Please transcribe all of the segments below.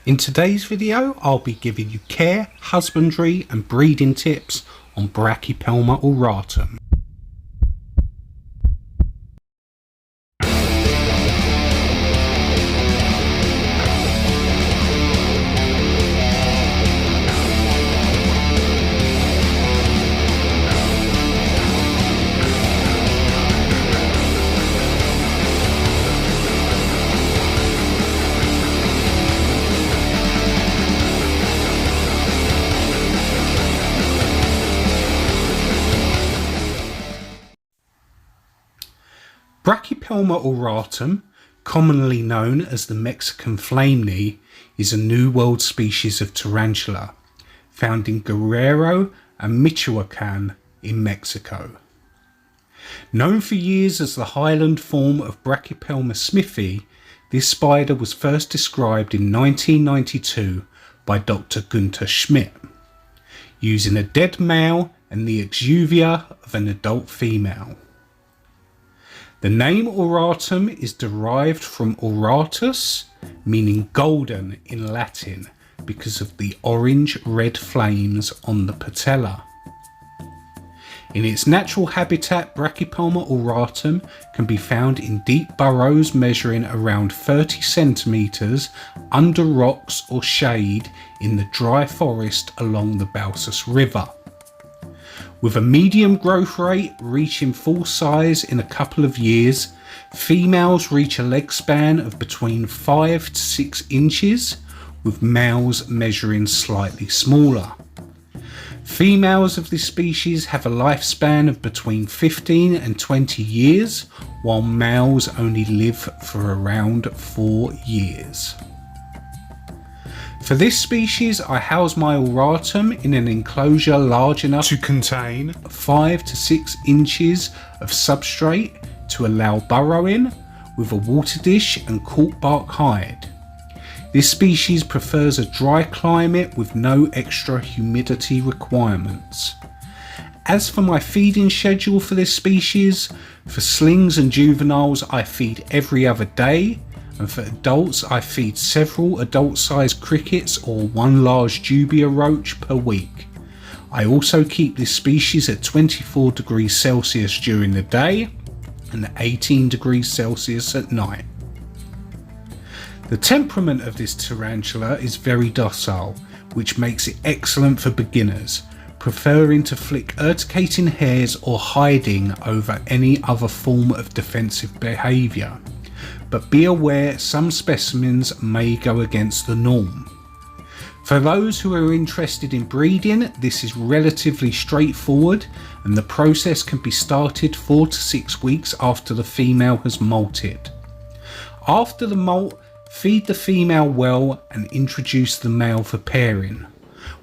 In today's video, I'll be giving you care, husbandry and breeding tips on Brachypelma auratum. Brachypelma auratum, commonly known as the Mexicanflameknee, is a New World species of tarantula, found in Guerrero and Michoacan in Mexico. Known for years as the highland form of Brachypelma smithii, this spider was first described in 1992 by Dr. Gunther Schmidt, using a dead male and the exuvia of an adult female. The name auratum is derived from auratus, meaning golden in Latin, because of the orange-red flames on the patella. In its natural habitat, Brachypelma auratum can be found in deep burrows measuring around 30 centimeters under rocks or shade in the dry forest along the Balsas River. With a medium growth rate reaching full size in a couple of years, females reach a leg span of between 5 to 6 inches, with males measuring slightly smaller. Females of this species have a lifespan of between 15 and 20 years, while males only live for around 4 years. For this species, I house my auratum in an enclosure large enough to contain 5 to 6 inches of substrate to allow burrowing, with a water dish and cork bark hide. This species prefers a dry climate with no extra humidity requirements. As for my feeding schedule for this species, for slings and juveniles I feed every other day, and for adults I feed several adult-sized crickets or one large dubia roach per week. I also keep this species at 24 degrees Celsius during the day and 18 degrees Celsius at night. The temperament of this tarantula is very docile, which makes it excellent for beginners, preferring to flick urticating hairs or hiding over any other form of defensive behaviour. But be aware some specimens may go against the norm. For those who are interested in breeding, this is relatively straightforward and the process can be started 4 to 6 weeks after the female has molted. After the molt, feed the female well and introduce the male for pairing.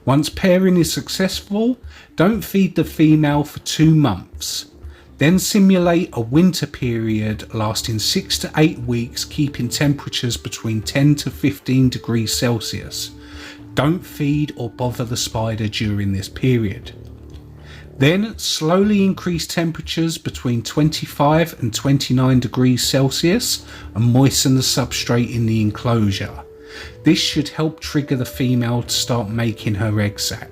Once pairing is successful, don't feed the female for 2 months. Then simulate a winter period lasting 6 to 8 weeks, keeping temperatures between 10 to 15 degrees Celsius. Don't feed or bother the spider during this period. Then slowly increase temperatures between 25 and 29 degrees Celsius and moisten the substrate in the enclosure. This should help trigger the female to start making her egg sac.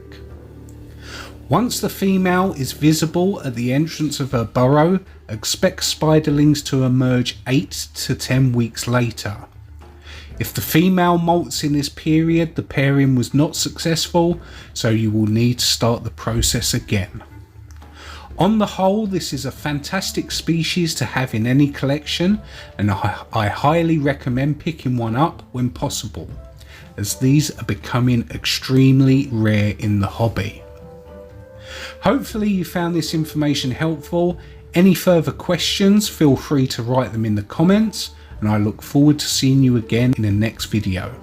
Once the female is visible at the entrance of her burrow, expect spiderlings to emerge 8 to 10 weeks later. If the female molts in this period, the pairing was not successful, so you will need to start the process again. On the whole, this is a fantastic species to have in any collection, and I highly recommend picking one up when possible, as these are becoming extremely rare in the hobby. Hopefully you found this information helpful. Any further questions, feel free to write them in the comments, and I look forward to seeing you again in the next video.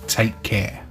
Take care.